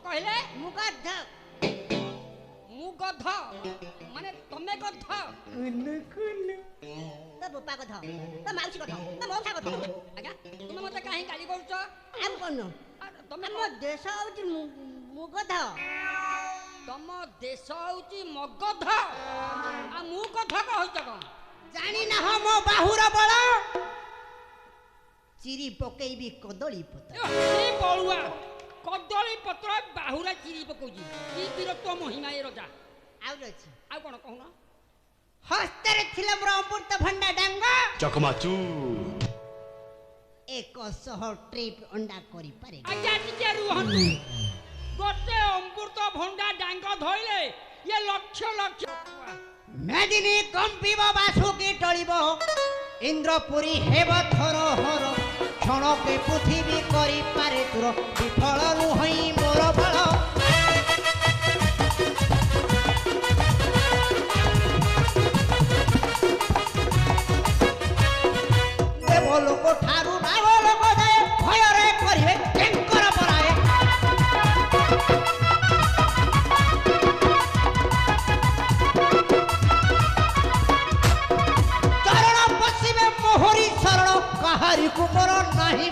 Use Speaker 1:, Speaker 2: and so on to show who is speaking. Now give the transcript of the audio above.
Speaker 1: कहले
Speaker 2: मुगध
Speaker 1: मु गध माने तमे गध
Speaker 2: तो बोपा कथ तो माउसी कथ तो मौसा कथ
Speaker 1: आज्ञा तुमे मते काहे गाली करछ
Speaker 2: आम कोन
Speaker 1: तमे
Speaker 2: हम देश होची मुगध
Speaker 1: तम देश होची मगध आ मु गध कहछ कोन
Speaker 2: जानी ना हो मो बाहुर बळ चिरी पकेइबी कदली पत्र
Speaker 1: ए बळुआ कदली पत्र बाहुरा चिरी पकोजी की बिरत्व महिमा ए रजा
Speaker 2: आउ अछि
Speaker 1: आ कोन कहूना
Speaker 2: हस्ତରେ ଥିଲା ମୋର ଅମୃତ ଭଣ୍ଡା ଡାଙ୍ଗ
Speaker 3: ଚକମାଚୁ
Speaker 2: 100 ଟ୍ରିପ ଅଣ୍ଡା କରିପାରେ
Speaker 1: ଆଜ୍ଞା ଟିକେ ରୁହନ୍ତୁ ଗୋଟେ ଅମୃତ ଭଣ୍ଡା ଡାଙ୍ଗ ଧଇଲେ ଏ ଲକ୍ଷ ଲକ୍ଷ
Speaker 2: মেদিনী কম্পিব বাসুকি টলিব ইন্দ্রপুরী হেব থর হর ক্ষণকে পৃথিবী করি পারে তোর বিফল নুহই মোর বল দেবলোক ঠারু নাগলোক যায় ভয়রে করিবে কেঙ্কর পরায়ে চরণ বসিবে মোহরি শরণ কাহারি কুমর নাহি